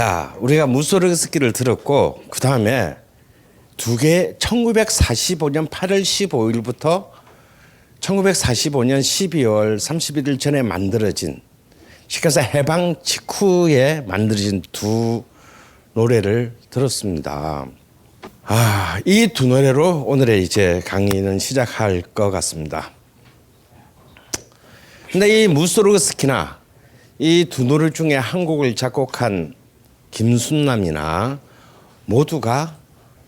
자, 우리가 무소르그스키를 들었고 그 다음에 두 개 1945년 8월 15일부터 1945년 12월 31일 전에 만들어진, 시켜서 해방 직후에 만들어진 두 노래를 들었습니다. 이 두 노래로 오늘의 이제 강의는 시작할 것 같습니다. 근데 이 무소르그스키나 이 두 노래 중에 한 곡을 작곡한 김순남이나 모두가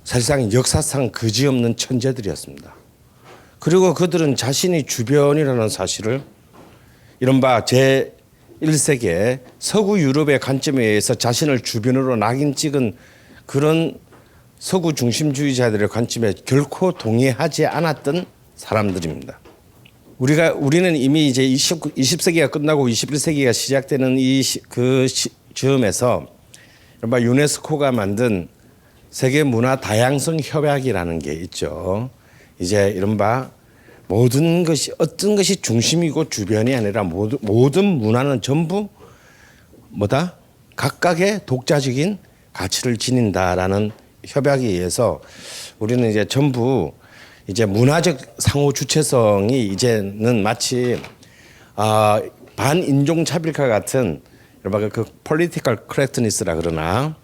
사실상 역사상 그지없는 천재들이었습니다. 그리고 그들은 자신이 주변이라는 사실을 이른바 제1세기의 서구 유럽의 관점에 의해서 자신을 주변으로 낙인 찍은 그런 서구 중심주의자들의 관점에 결코 동의하지 않았던 사람들입니다. 우리는 이미 이제 20세기가 끝나고 21세기가 시작되는 즈음에서 이른바 유네스코가 만든 세계 문화 다양성 협약이라는 게 있죠. 이제 이른바 모든 것이, 어떤 것이 중심이고 주변이 아니라 모든 문화는 전부 뭐다? 각각의 독자적인 가치를 지닌다라는 협약에 의해서 우리는 이제 전부 이제 문화적 상호 주체성이 이제는 마치 반인종 차별과 같은 이른바 그 political correctness라 그러나,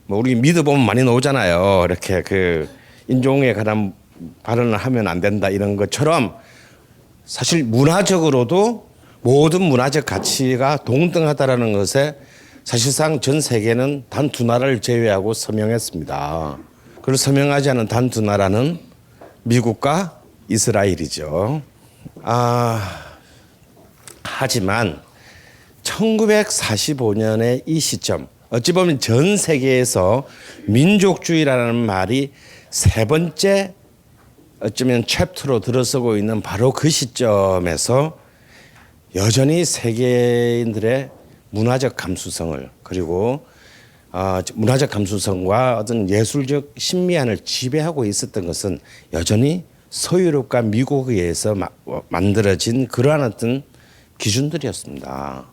뭐 우리 미드 보면 많이 나오잖아요. 이렇게 그 인종에 관한 발언을 하면 안 된다 이런 것처럼, 사실 문화적으로도 모든 문화적 가치가 동등하다라는 것에 사실상 전 세계는 단 두 나라를 제외하고 서명했습니다. 그리고 서명하지 않은 단 두 나라는 미국과 이스라엘이죠. 하지만 1945년의 이 시점, 어찌 보면 전 세계에서 민족주의라는 말이 세 번째 어쩌면 챕터로 들어서고 있는 바로 그 시점에서 여전히 세계인들의 문화적 감수성을, 그리고 문화적 감수성과 어떤 예술적 신미안을 지배하고 있었던 것은 여전히 서유럽과 미국에 의해서 만들어진 그러한 어떤 기준들이었습니다.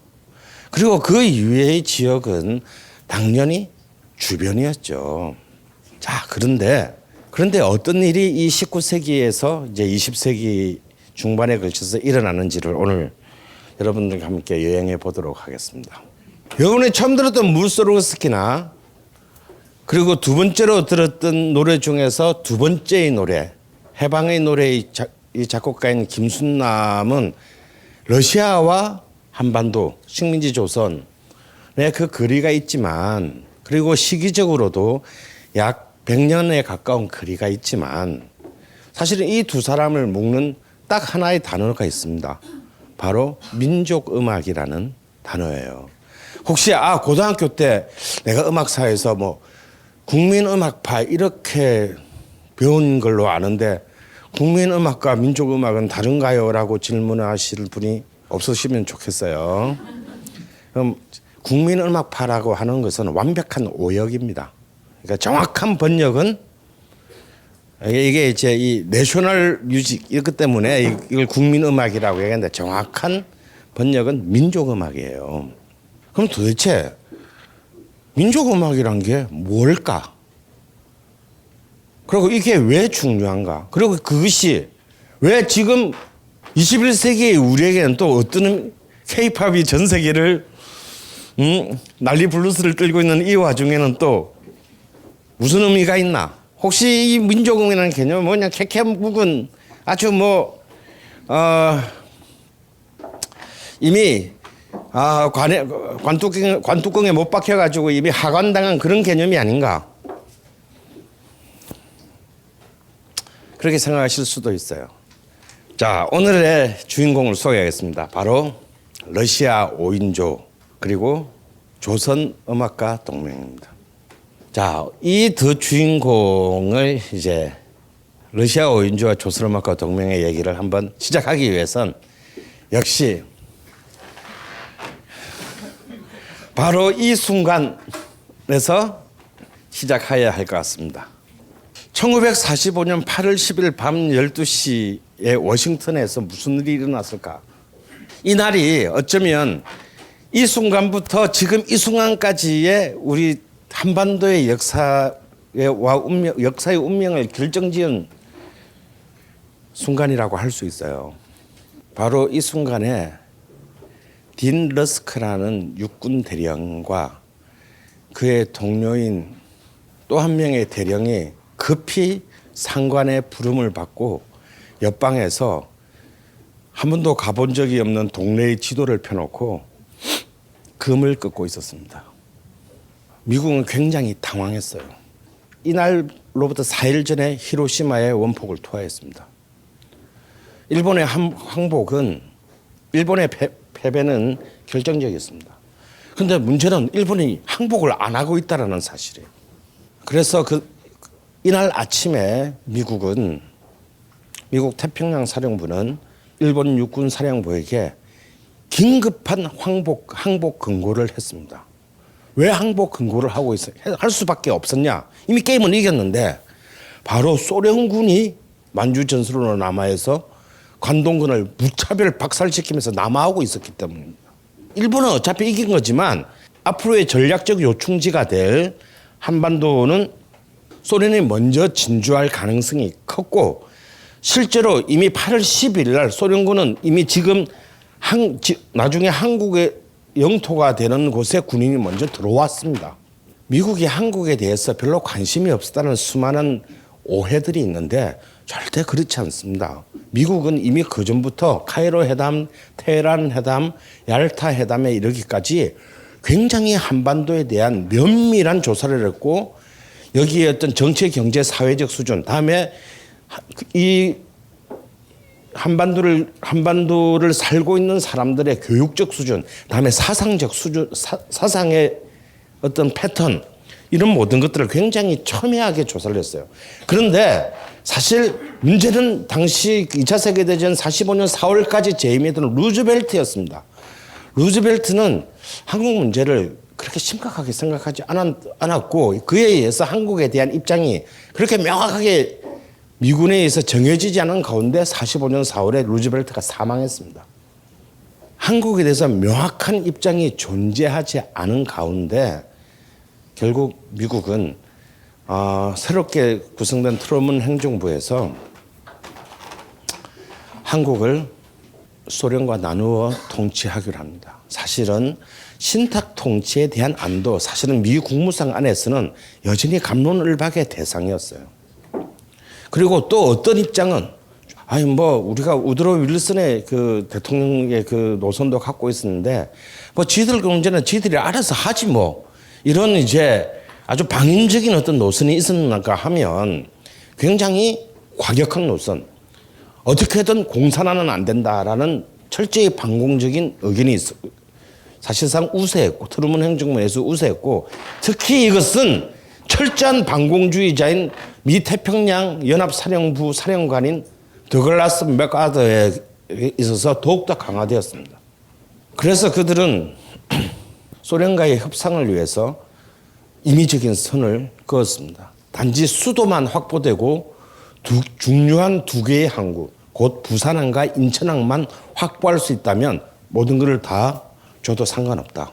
그리고 그 이외의 지역은 당연히 주변이었죠. 자, 그런데 어떤 일이 이 19세기에서 이제 20세기 중반에 걸쳐서 일어나는지를 오늘 여러분들과 함께 여행해 보도록 하겠습니다. 여러분이 처음 들었던 무소르그스키나 그리고 두 번째로 들었던 노래 중에서 두 번째의 노래, 해방의 노래의 이 작곡가인 김순남은 러시아와 한반도, 식민지 조선의 그 거리가 있지만, 그리고 시기적으로도 약 100년에 가까운 거리가 있지만, 사실은 이 두 사람을 묶는 딱 하나의 단어가 있습니다. 바로 민족음악이라는 단어예요. 혹시 고등학교 때 내가 음악사에서 뭐 국민음악파 이렇게 배운 걸로 아는데 국민음악과 민족음악은 다른가요? 라고 질문하실 분이 없으시면 좋겠어요. 그럼 국민음악파라고 하는 것은 완벽한 오역입니다. 그러니까 정확한 번역은, 이게 이제 이 내셔널 뮤직 이것 때문에 이걸 국민음악이라고 얘기하는데, 정확한 번역은 민족음악이에요. 그럼 도대체 민족음악이란 게 뭘까? 그리고 이게 왜 중요한가? 그리고 그것이 왜 지금 21세기의 우리에게는 또 어떤 K-팝이 전 세계를 난리 블루스를 끌고 있는 이 와중에는 또 무슨 의미가 있나? 혹시 이 민족음이라는 개념은 뭐냐? 캐캐 묵은 아주 이미 관뚜껑에 못 박혀가지고 이미 하관당한 그런 개념이 아닌가? 그렇게 생각하실 수도 있어요. 자, 오늘의 주인공을 소개하겠습니다. 바로 러시아 5인조 그리고 조선 음악가 동맹입니다. 자, 이 두 주인공을 이제 러시아 5인조와 조선 음악가 동맹의 얘기를 한번 시작하기 위해선 역시 바로 이 순간에서 시작해야 할 것 같습니다. 1945년 8월 10일 밤 12시에 워싱턴에서 무슨 일이 일어났을까? 이 날이 어쩌면 이 순간부터 지금 이 순간까지의 우리 한반도의 역사의 운명을 결정지은 순간이라고 할 수 있어요. 바로 이 순간에 딘 러스크라는 육군 대령과 그의 동료인 또 한 명의 대령이 급히 상관의 부름을 받고 옆방에서 한 번도 가본 적이 없는 동네의 지도를 펴놓고 금을 긋고 있었습니다. 미국은 굉장히 당황했어요. 이날로부터 4일 전에 히로시마에 원폭을 투하했습니다. 일본의 항복은 일본의 패배는 결정적이었습니다. 그런데 문제는 일본이 항복을 안 하고 있다는 사실이에요. 그래서 이날 아침에 미국 태평양 사령부는 일본 육군 사령부에게 긴급한 항복 권고를 했습니다. 왜 항복 권고를 하고 있어요? 할 수밖에 없었냐? 이미 게임은 이겼는데 바로 소련군이 만주 전술로 남하해서 관동군을 무차별 박살시키면서 남하하고 있었기 때문입니다. 일본은 어차피 이긴 거지만 앞으로의 전략적 요충지가 될 한반도는 소련이 먼저 진주할 가능성이 컸고 실제로 이미 8월 10일 날 소련군은 이미 지금 나중에 한국의 영토가 되는 곳에 군인이 먼저 들어왔습니다. 미국이 한국에 대해서 별로 관심이 없었다는 수많은 오해들이 있는데 절대 그렇지 않습니다. 미국은 이미 그전부터 카이로 회담, 테헤란 회담, 얄타 회담에 이르기까지 굉장히 한반도에 대한 면밀한 조사를 했고 여기에 어떤 정치, 경제, 사회적 수준, 다음에 이 한반도를 살고 있는 사람들의 교육적 수준, 다음에 사상적 수준, 사상의 어떤 패턴, 이런 모든 것들을 굉장히 첨예하게 조사를 했어요. 그런데 사실 문제는 당시 2차 세계대전 45년 4월까지 재임했던 루즈벨트였습니다. 루즈벨트는 한국 문제를 그렇게 심각하게 생각하지 않았고 그에 의해서 한국에 대한 입장이 그렇게 명확하게 미군에 의해서 정해지지 않은 가운데 45년 4월에 루즈벨트가 사망했습니다. 한국에 대해서 명확한 입장이 존재하지 않은 가운데 결국 미국은 새롭게 구성된 트루먼 행정부에서 한국을 소련과 나누어 통치하기로 합니다. 사실은 신탁 통치에 대한 안도 사실은 미 국무상 안에서는 여전히 갑론을박의 대상이었어요. 그리고 또 어떤 입장은 우리가 우드로 윌슨의 그 대통령의 그 노선도 갖고 있었는데 지들 문제는 지들이 알아서 하지 이런 이제 아주 방임적인 어떤 노선이 있었는가 하면 굉장히 과격한 노선, 어떻게든 공산화는 안 된다라는 철저히 반공적인 의견이 사실상 우세했고 트루먼 행정부에서 우세했고 특히 이것은 철저한 반공주의자인 미 태평양 연합사령부 사령관인 더글라스 맥아더에 있어서 더욱더 강화되었습니다. 그래서 그들은 소련과의 협상을 위해서 임의적인 선을 그었습니다. 단지 수도만 확보되고 중요한 두 개의 항구, 곧 부산항과 인천항만 확보할 수 있다면 모든 것을 다 줘도 상관없다.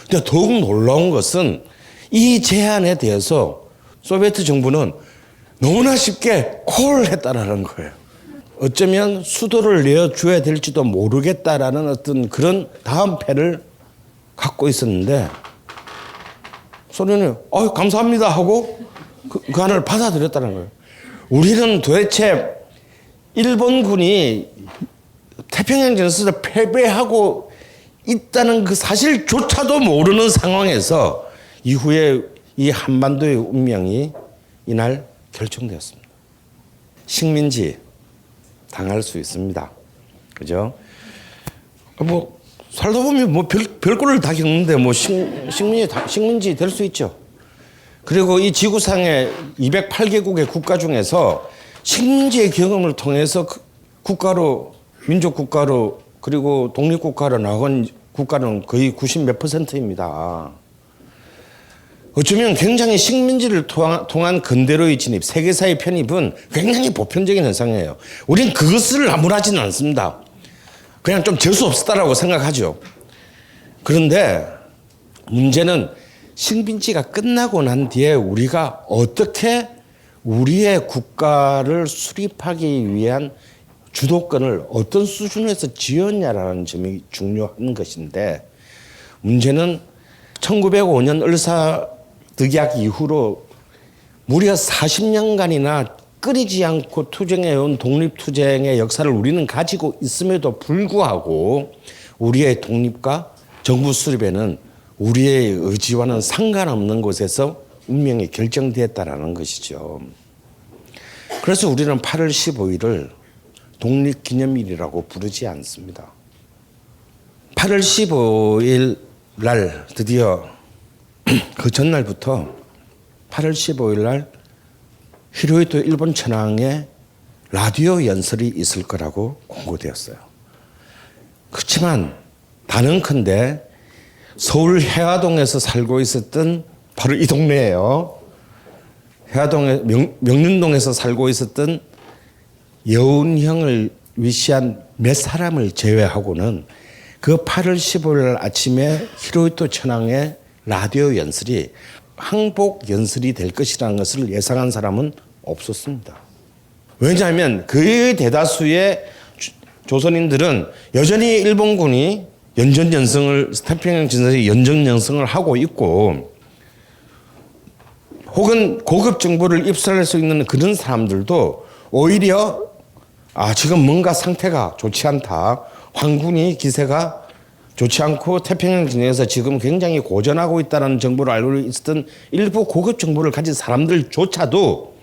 근데 더욱 놀라운 것은 이 제안에 대해서 소비에트 정부는 너무나 쉽게 콜을 했다라는 거예요. 어쩌면 수도를 내어줘야 될지도 모르겠다라는 어떤 그런 다음 패를 갖고 있었는데 소련이 감사합니다 하고 그 안을 받아들였다는 거예요. 우리는 도대체 일본군이 태평양 전선에서 패배하고 있다는 그 사실조차도 모르는 상황에서 이후에 이 한반도의 운명이 이날 결정되었습니다. 식민지 당할 수 있습니다. 그죠? 살다 보면 별꼴을 다 겪는데 식민지 될 수 있죠. 그리고 이 지구상의 208개국의 국가 중에서 식민지의 경험을 통해서 민족 국가로 그리고 독립 국가로 나간 국가는 거의 90몇 %입니다. 어쩌면 굉장히 식민지를 통한 근대로의 진입, 세계사의 편입은 굉장히 보편적인 현상이에요. 우린 그것을 나무라지는 않습니다. 그냥 좀 재수 없었다라고 생각하죠. 그런데 문제는 식민지가 끝나고 난 뒤에 우리가 어떻게 우리의 국가를 수립하기 위한 주도권을 어떤 수준에서 쥐었냐라는 점이 중요한 것인데, 문제는 1905년 을사득약 이후로 무려 40년간이나 끊이지 않고 투쟁해온 독립투쟁의 역사를 우리는 가지고 있음에도 불구하고 우리의 독립과 정부 수립에는 우리의 의지와는 상관없는 곳에서 운명이 결정되었다라는 것이죠. 그래서 우리는 8월 15일을 독립기념일이라고 부르지 않습니다. 8월 15일 날 드디어 그 전날부터 8월 15일 날 히로히토 일본 천황의 라디오 연설이 있을 거라고 공고되었어요. 그렇지만 단언컨대 서울 해화동에서 살고 있었던, 바로 이 동네예요. 해화동에 명륜동에서 살고 있었던 여운형을 위시한 몇 사람을 제외하고는 그 8월 15일 아침에 히로히토 천황의 라디오 연설이 항복 연설이 될 것이라는 것을 예상한 사람은 없었습니다. 왜냐하면 그 대다수의 조선인들은 여전히 일본군이 연전연승을, 태평양 전선에서 연전연승을 하고 있고, 혹은 고급 정보를 입수할 수 있는 그런 사람들도 오히려 지금 뭔가 상태가 좋지 않다, 황군이 기세가 좋지 않고 태평양 전역에서 지금 굉장히 고전하고 있다는 정보를 알고 있었던 일부 고급 정보를 가진 사람들조차도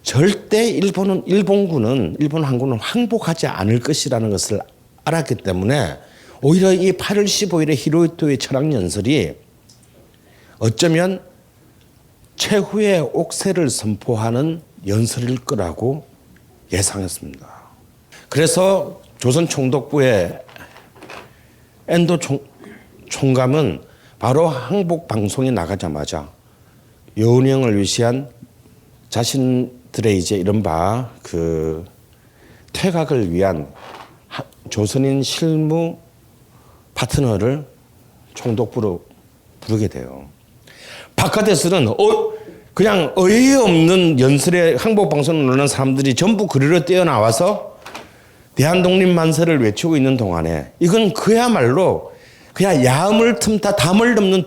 절대 일본 항군은 항복하지 않을 것이라는 것을 알았기 때문에 오히려 이 8월 15일에 히로히토의 철학 연설이 어쩌면 최후의 옥세를 선포하는 연설일 거라고 예상했습니다. 그래서 조선 총독부의 엔도 총감은 바로 항복 방송이 나가자마자 여운형을 위시한 자신들의 이제 이른바 그 퇴각을 위한 조선인 실무 파트너를 총독부로 부르게 돼요. 바깥에서는 그냥 어이없는 연설에 항복 방송을 넣는 사람들이 전부 그리로 뛰어나와서 대한독립만세를 외치고 있는 동안에 이건 그야말로 그냥 야음을 틈타 담을 넘는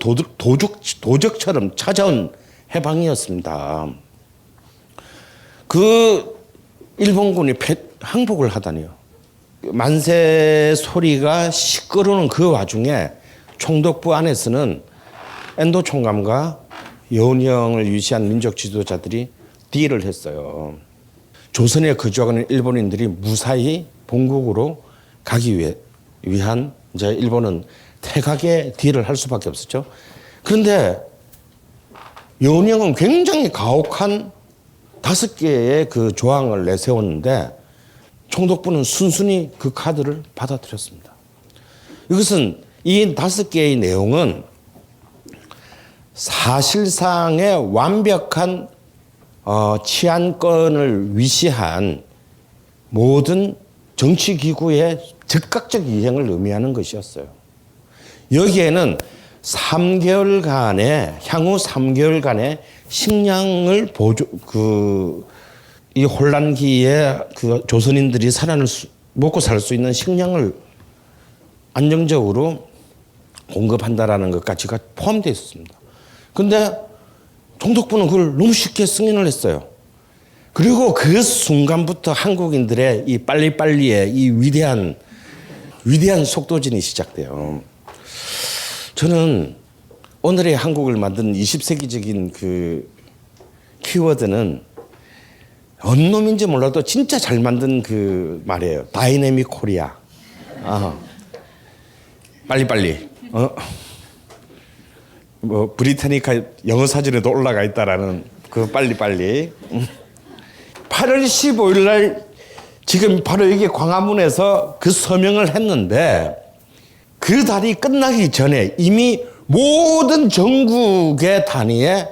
도적처럼 찾아온 해방이었습니다. 그 일본군이 항복을 하다니요. 만세 소리가 시끄러운 그 와중에 총독부 안에서는 엔도 총감과 여운형을 위시한 민족 지도자들이 딜을 했어요. 조선에 거주하는 일본인들이 무사히 본국으로 가기 위한 이제 일본은 퇴각의 딜을 할 수밖에 없었죠. 그런데 여운형은 굉장히 가혹한 5개의 그 조항을 내세웠는데 총독부는 순순히 그 카드를 받아들였습니다. 이것은 이 5개의 내용은 사실상의 완벽한 치안권을 위시한 모든 정치기구의 즉각적 이행을 의미하는 것이었어요. 여기에는 3개월간의 향후 3개월간의 식량을 이 혼란기에 그 조선인들이 먹고 살 수 있는 식량을 안정적으로 공급한다라는 것까지가 포함되어 있었습니다. 그런데 총독부는 그걸 너무 쉽게 승인을 했어요. 그리고 그 순간부터 한국인들의 이 빨리빨리의 이 위대한 속도전이 시작돼요. 저는 오늘의 한국을 만든 20세기적인 그 키워드는 어느 놈인지 몰라도 진짜 잘 만든 그 말이에요. 다이내믹 코리아. 빨리빨리. 뭐 브리타니카 영어 사전에도 올라가 있다라는 그 빨리빨리. 8월 15일 날 지금 바로 여기 광화문에서 그 서명을 했는데 그 달이 끝나기 전에 이미 모든 전국의 단위의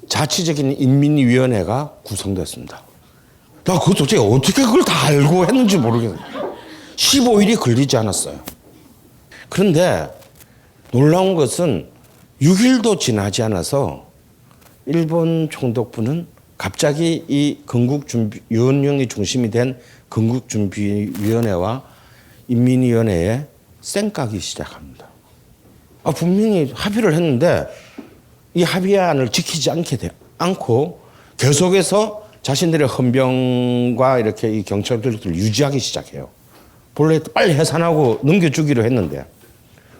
자치적인 인민위원회가 구성됐습니다. 나 그거 도대체 어떻게 그걸 다 알고 했는지 모르겠어요. 15일이 걸리지 않았어요. 그런데 놀라운 것은 6일도 지나지 않아서 일본 총독부는 갑자기 이 유은룡이 중심이 된 건국준비위원회와 인민위원회에 쌩까기 시작합니다. 분명히 합의를 했는데 이 합의안을 지키지 않고 계속해서 자신들의 헌병과 이렇게 이 경찰들을 유지하기 시작해요. 본래 빨리 해산하고 넘겨주기로 했는데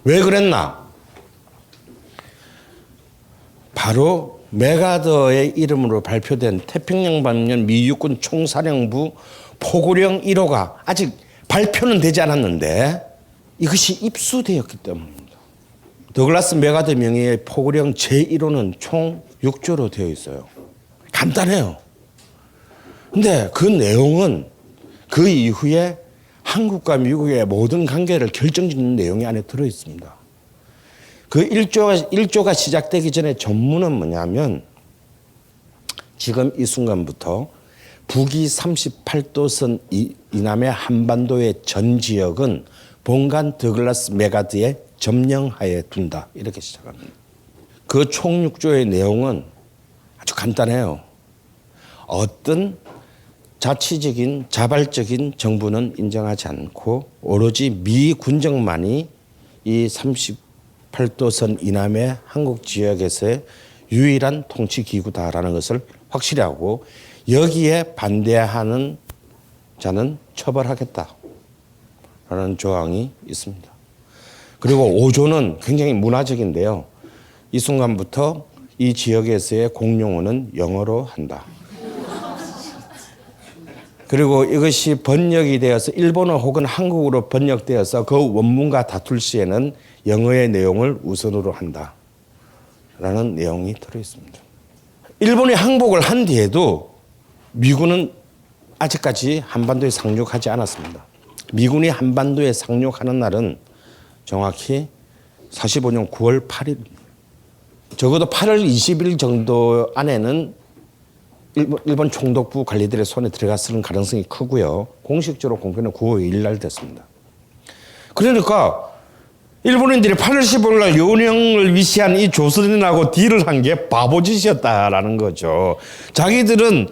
왜 그랬나? 바로 메가더의 이름으로 발표된 태평양 방면 미육군 총사령부 포고령 1호가 아직 발표는 되지 않았는데 이것이 입수되었기 때문입니다. 더글라스 메가더 명의의 포고령 제1호는 총 6조로 되어 있어요. 간단해요. 근데 그 내용은 그 이후에 한국과 미국의 모든 관계를 결정짓는 내용이 안에 들어 있습니다. 그 1조가 시작되기 전에 전문은 뭐냐면 지금 이 순간부터 북위 38도선 이남의 한반도의 전 지역은 본관 더글라스 메가더의 점령하에 둔다. 이렇게 시작합니다. 그 총 6조의 내용은 아주 간단해요. 어떤 자치적인 자발적인 정부는 인정하지 않고 오로지 미 군정만이 이 38도선 이남의 한국 지역에서의 유일한 통치 기구다라는 것을 확실히 하고 여기에 반대하는 자는 처벌하겠다라는 조항이 있습니다. 그리고 5조는 굉장히 문화적인데요. 이 순간부터 이 지역에서의 공용어는 영어로 한다. 그리고 이것이 번역이 되어서 일본어 혹은 한국어로 번역되어서 그 원문과 다툴 시에는 영어의 내용을 우선으로 한다. 라는 내용이 들어있습니다. 일본이 항복을 한 뒤에도 미군은 아직까지 한반도에 상륙하지 않았습니다. 미군이 한반도에 상륙하는 날은 정확히 45년 9월 8일. 적어도 8월 20일 정도 안에는 일본 총독부 관리들의 손에 들어갔을 가능성이 크고요. 공식적으로 공개는 9월 2일 날 됐습니다. 그러니까 일본인들이 8월 15일 날 요령을 위시한 이 조선인하고 딜을 한 게 바보짓이었다라는 거죠. 자기들은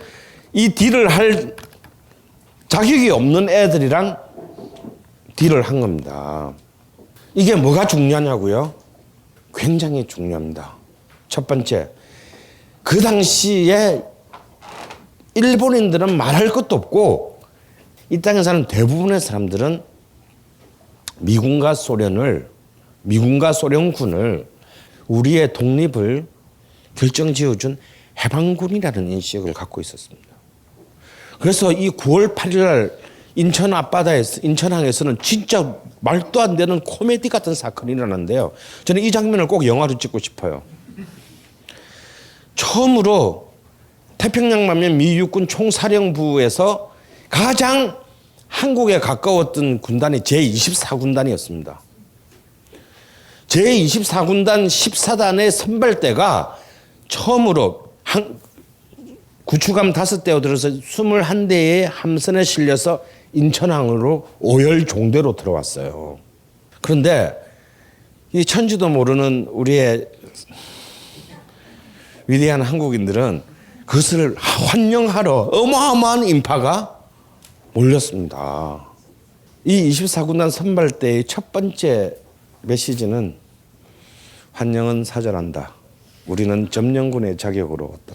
이 딜을 할 자격이 없는 애들이랑 딜을 한 겁니다. 이게 뭐가 중요하냐고요? 굉장히 중요합니다. 첫 번째, 그 당시에 일본인들은 말할 것도 없고 이 땅에 사는 대부분의 사람들은 미군과 소련군을 우리의 독립을 결정지어준 해방군이라는 인식을 갖고 있었습니다. 그래서 이 9월 8일 날 인천 앞바다에서 인천항에서는 진짜 말도 안 되는 코미디 같은 사건이 일어났는데요. 저는 이 장면을 꼭 영화로 찍고 싶어요. 처음으로 태평양 만면 미육군 총사령부에서 가장 한국에 가까웠던 군단이 제24군단이었습니다. 제24군단 14단의 선발대가 처음으로 구축함 5대에 들어서 21대의 함선에 실려서 인천항으로 오열 종대로 들어왔어요. 그런데 이 천지도 모르는 우리의 위대한 한국인들은 그것을 환영하러 어마어마한 인파가 몰렸습니다. 이 24군단 선발대의 첫 번째 메시지는 환영은 사절한다. 우리는 점령군의 자격으로 왔다.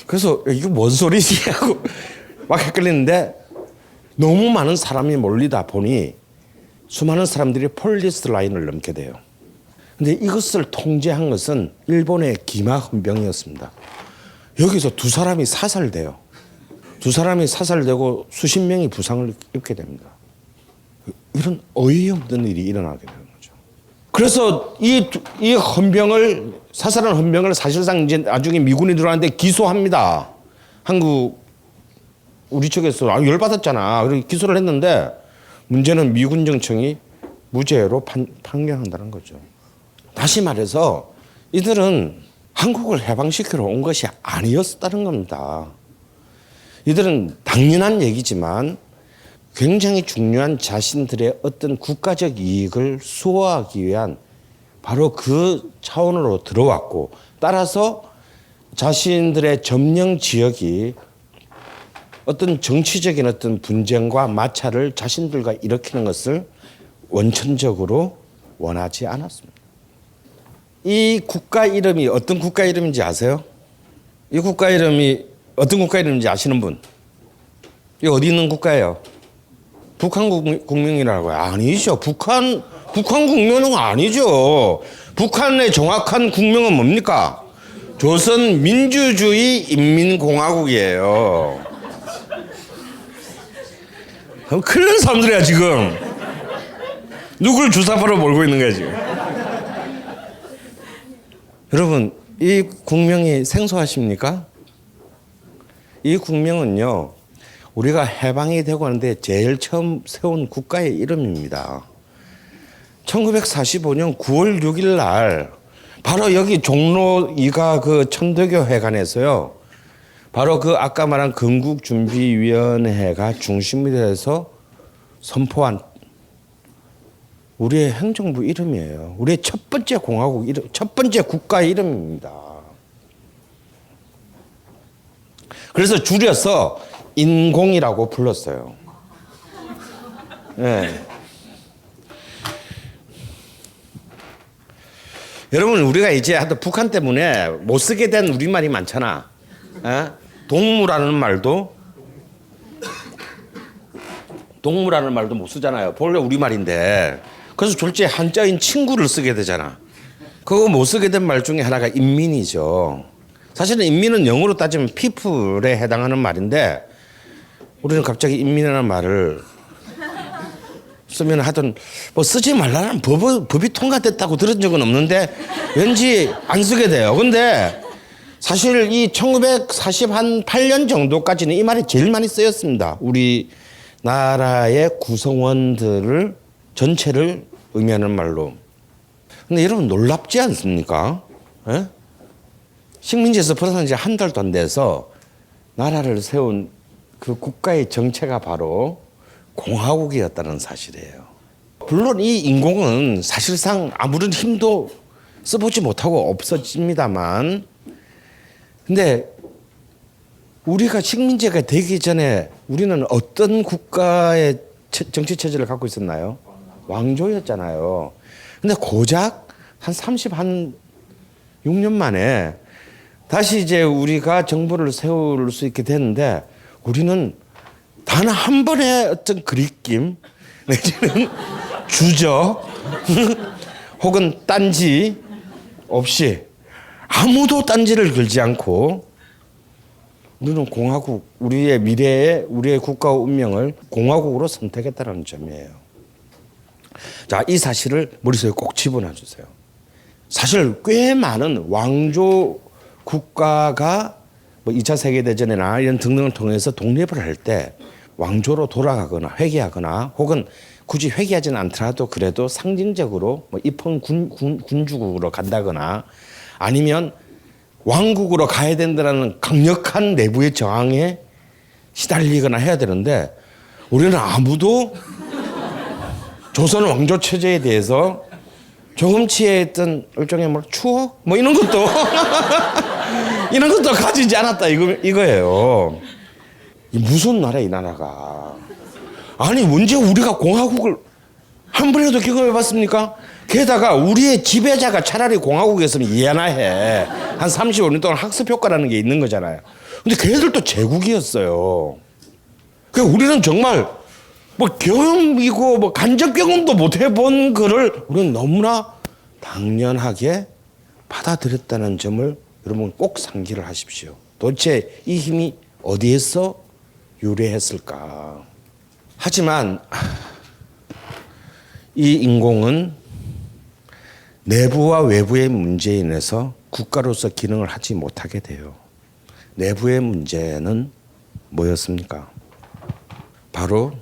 그래서 이거 뭔 소리지 하고 막 헷갈리는데 너무 많은 사람이 몰리다 보니 수많은 사람들이 폴리스 라인을 넘게 돼요. 근데 이것을 통제한 것은 일본의 기마 헌병이었습니다. 여기서 2사람이 사살돼요. 2사람이 사살되고 수십 명이 부상을 입게 됩니다. 이런 어이없는 일이 일어나게 되는 거죠. 그래서 이 헌병을 사살한 헌병을 사실상 이제 나중에 미군이 들어왔는데 기소합니다. 우리 측에서 열받았잖아. 그래서 기소를 했는데 문제는 미군 정청이 무죄로 판결한다는 거죠. 다시 말해서 이들은 한국을 해방시키러 온 것이 아니었다는 겁니다. 이들은 당연한 얘기지만 굉장히 중요한 자신들의 어떤 국가적 이익을 수호하기 위한 바로 그 차원으로 들어왔고 따라서 자신들의 점령 지역이 어떤 정치적인 어떤 분쟁과 마찰을 자신들과 일으키는 것을 원천적으로 원하지 않았습니다. 이 국가 이름이 어떤 국가 이름인지 아세요? 이 국가 이름이 어떤 국가 이름인지 아시는 분? 이 어디 있는 국가예요? 북한 국민이라고요? 아니죠. 북한 국민은 아니죠. 북한의 정확한 국명은 뭡니까? 조선민주주의 인민공화국이에요. 큰일 난 사람들이야 지금. 누굴 주사파로 몰고 있는 거야 지금. 여러분 이 국명이 생소하십니까? 이 국명은요 우리가 해방이 되고 하는데 제일 처음 세운 국가의 이름입니다. 1945년 9월 6일 날 바로 여기 종로 2가 그 천도교 회관에서요. 바로 그 아까 말한 건국준비위원회가 중심이 돼서 선포한 우리의 행정부 이름이에요. 우리의 첫 번째 공화국 이름, 첫 번째 국가 이름입니다. 그래서 줄여서 인공이라고 불렀어요. 네. 여러분 우리가 이제 하도 북한 때문에 못 쓰게 된 우리말이 많잖아. 에? 동무라는 말도 못 쓰잖아요. 본래 우리말인데. 그래서 졸지에 한자인 친구를 쓰게 되잖아. 그거 못 쓰게 된 말 중에 하나가 인민이죠. 사실은 인민은 영어로 따지면 people에 해당하는 말인데 우리는 갑자기 인민이라는 말을 쓰면 하여튼 뭐 쓰지 말라는 법이 통과됐다고 들은 적은 없는데 왠지 안 쓰게 돼요. 근데 사실 이 1948년 정도까지는 이 말이 제일 많이 쓰였습니다. 우리 나라의 구성원들을 전체를 의미하는 말로. 근데 여러분 놀랍지 않습니까? 에? 식민지에서 벗어난 지 한 달도 안 돼서 나라를 세운 그 국가의 정체가 바로 공화국이었다는 사실이에요. 물론 이 인공은 사실상 아무런 힘도 써보지 못하고 없어집니다만 근데 우리가 식민지가 되기 전에 우리는 어떤 국가의 정치 체제를 갖고 있었나요? 왕조였잖아요. 근데 고작 한 36년 만에 다시 이제 우리가 정부를 세울 수 있게 됐는데 우리는 단 한 번의 어떤 그립김 내지는 주저 혹은 딴지 없이 아무도 딴지를 걸지 않고 우리는 공화국, 우리의 미래의 우리의 국가와 운명을 공화국으로 선택했다는 점이에요. 자, 이 사실을 머릿속에 꼭 집어넣어 주세요. 사실 꽤 많은 왕조 국가가 뭐 2차 세계대전이나 이런 등등을 통해서 독립을 할 때 왕조로 돌아가거나 회귀하거나 혹은 굳이 회귀하지는 않더라도 그래도 상징적으로 뭐 입헌 군주국으로 간다거나 아니면 왕국으로 가야 된다는 강력한 내부의 저항에 시달리거나 해야 되는데 우리는 아무도 조선 왕조 체제에 대해서 경험치에 있던 일종의 뭐 추억 뭐 이런 것도 이런 것도 가지지 않았다 이거예요. 무슨 나라야 이 나라가. 아니 언제 우리가 공화국을 한 번이라도 경험해봤습니까? 게다가 우리의 지배자가 차라리 공화국이었으면 이해나 해. 한 35년 동안 학습 효과라는 게 있는 거잖아요. 근데 걔들도 제국이었어요. 그러니까 우리는 정말 뭐 경험이고 뭐 간접 경험도 못 해본 거를 우리는 너무나 당연하게 받아들였다는 점을 여러분 꼭 상기를 하십시오. 도대체 이 힘이 어디에서 유래했을까? 하지만 이 인공은 내부와 외부의 문제에 인해서 국가로서 기능을 하지 못하게 돼요. 내부의 문제는 뭐였습니까? 바로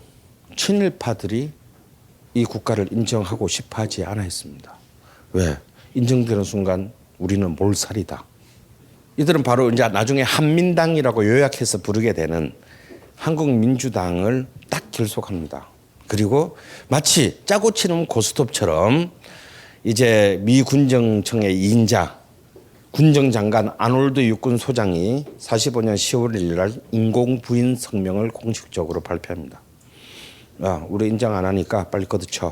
친일파들이 이 국가를 인정하고 싶어 하지 않아 했습니다. 왜? 인정되는 순간 우리는 몰살이다. 이들은 바로 이제 나중에 한민당이라고 요약해서 부르게 되는 한국민주당을 딱 결속합니다. 그리고 마치 짜고 치는 고스톱처럼 이제 미 군정청의 2인자 군정장관 아놀드 육군소장이 45년 10월 1일 날 인공부인 성명을 공식적으로 발표합니다. 우리 인정 안 하니까 빨리 꺼드쳐.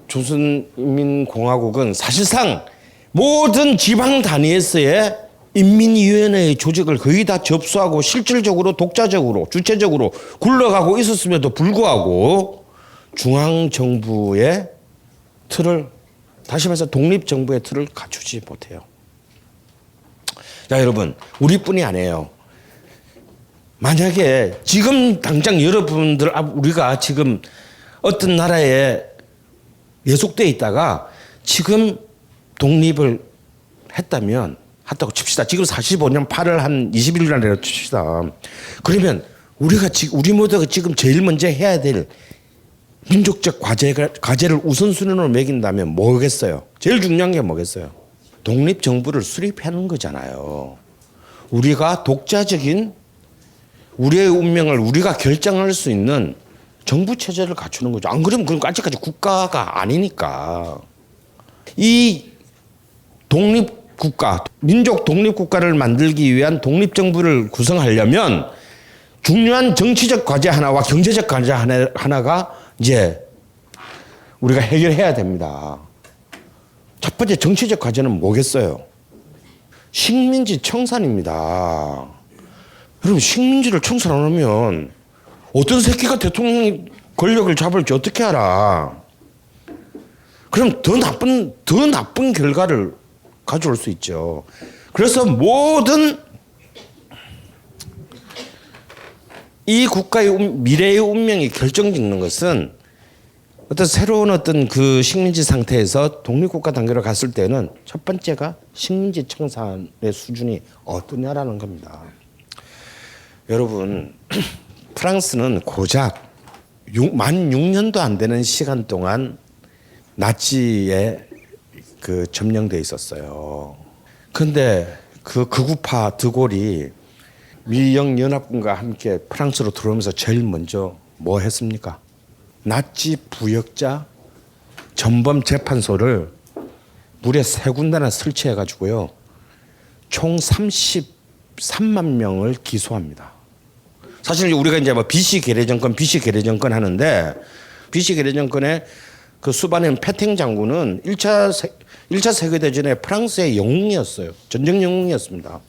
조선인민공화국은 사실상 모든 지방 단위에서의 인민위원회의 조직을 거의 다 접수하고 실질적으로 독자적으로 주체적으로 굴러가고 있었음에도 불구하고 중앙정부의 틀을, 다시 말해서 독립정부의 틀을 갖추지 못해요. 자, 여러분, 우리뿐이 아니에요. 만약에 지금 당장 여러분들, 우리가 지금 어떤 나라에 예속돼 있다가 지금 독립을 했다고 칩시다. 지금 45년 8월 한 20일 날이라고 칩시다. 그러면 우리 모두가 지금 제일 먼저 해야 될 민족적 과제를 우선순위로 매긴다면 뭐겠어요? 제일 중요한 게 뭐겠어요? 독립정부를 수립하는 거잖아요. 우리가 독자적인 우리의 운명을 우리가 결정할 수 있는 정부 체제를 갖추는 거죠. 안 그러면 그럼 아직까지 국가가 아니니까. 이 독립국가, 민족 독립국가를 만들기 위한 독립정부를 구성하려면 중요한 정치적 과제 하나와 경제적 과제 하나가 이제 우리가 해결해야 됩니다. 첫 번째 정치적 과제는 뭐겠어요? 식민지 청산입니다. 여러분, 식민지를 청산 안 하면 어떤 새끼가 대통령 권력을 잡을지 어떻게 알아? 그럼 더 나쁜 결과를 가져올 수 있죠. 그래서 모든 이 국가의 미래의 운명이 결정짓는 것은 새로운 그 식민지 상태에서 독립국가 단계로 갔을 때는 첫 번째가 식민지 청산의 수준이 어떠냐라는 겁니다. 여러분, 프랑스는 고작 만 6년도 안 되는 시간 동안 나치에 점령돼 있었어요. 그런데 그 극우파 드골이 미영 연합군과 함께 프랑스로 들어오면서 제일 먼저 뭐 했습니까? 나치 부역자 전범 재판소를 무려 3군데나 설치해 가지고요. 총 33만 명을 기소합니다. 사실 우리가 이제 BC 계례 정권 하는데 BC 계례 정권의 그 수반인 페팅 장군은 1차 세계대전에 프랑스의 영웅이었어요. 전쟁 영웅이었습니다.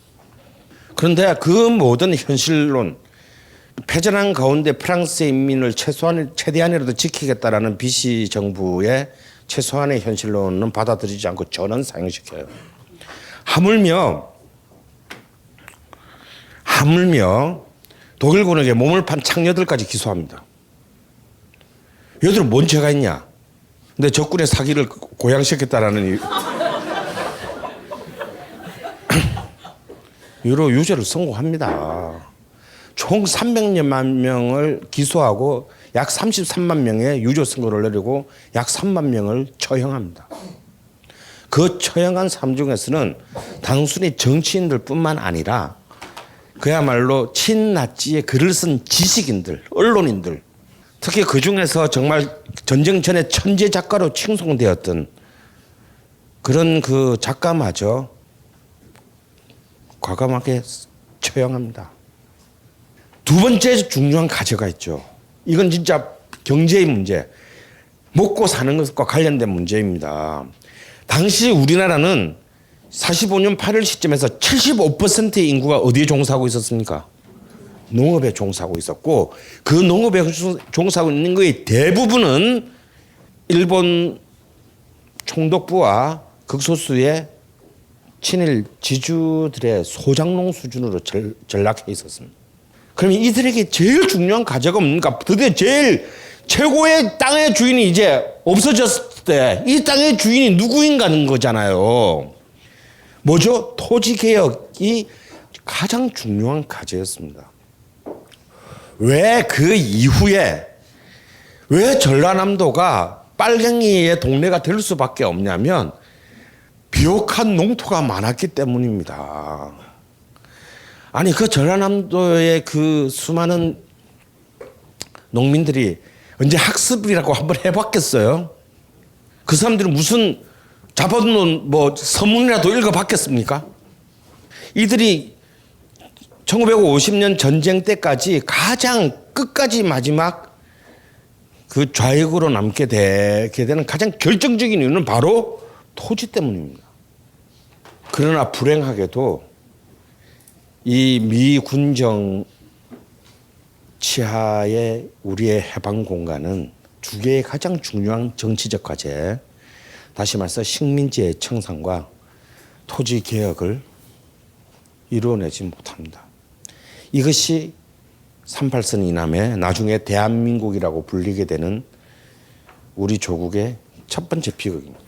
그런데 그 모든 현실론, 패전한 가운데 프랑스의 인민을 최대한이라도 지키겠다라는 BC 정부의 최소한의 현실론은 받아들이지 않고 전원 사형시켜요. 하물며 독일군에게 몸을 판 창녀들까지 기소합니다. 얘들은 뭔 죄가 있냐? 근데 적군의 사기를 고양시켰다라는 이유로 유죄를 선고합니다. 총 300만 명을 기소하고 약 33만 명의 유죄 선고를 내리고 약 3만 명을 처형합니다. 그 처형한 사람 중에서는 단순히 정치인들 뿐만 아니라 그야말로 친나치의 글을 쓴 지식인들, 언론인들, 특히 그 중에서 정말 전쟁 전에 천재 작가로 칭송되었던 그런 그 작가마저 과감하게 처형합니다. 두 번째 중요한 과제가 있죠. 이건 진짜 경제의 문제, 먹고 사는 것과 관련된 문제입니다. 당시 우리나라는 45년 8월 시점에서 75%의 인구가 어디에 종사하고 있었습니까? 농업에 종사하고 있었고, 그 농업에 종사하고 있는 것의 대부분은 일본 총독부와 극소수의 친일 지주들의 소장농 수준으로 전락해 있었습니다. 그럼 이들에게 제일 중요한 과제가 뭡니까? 드디어 제일 최고의 땅의 주인이 이제 없어졌을 때 이 땅의 주인이 누구인가는 거잖아요. 뭐죠? 토지개혁이 가장 중요한 과제였습니다. 왜 그 이후에 왜 전라남도가 빨갱이의 동네가 될 수밖에 없냐면 비옥한 농토가 많았기 때문입니다. 아니 그 전라남도의 그 수많은 농민들이 언제 학습이라고 한번 해봤겠어요? 그 사람들은 무슨 자본론 뭐 서문이라도 읽어봤겠습니까? 이들이 1950년 전쟁 때까지 가장 끝까지 마지막 그 좌익으로 남게 되는 가장 결정적인 이유는 바로 토지 때문입니다. 그러나 불행하게도 이 미 군정 치하의 우리의 해방 공간은 두 개의 가장 중요한 정치적 과제, 다시 말해서 식민지의 청산과 토지 개혁을 이루어내지 못합니다. 이것이 38선 이남에 나중에 대한민국이라고 불리게 되는 우리 조국의 첫 번째 비극입니다.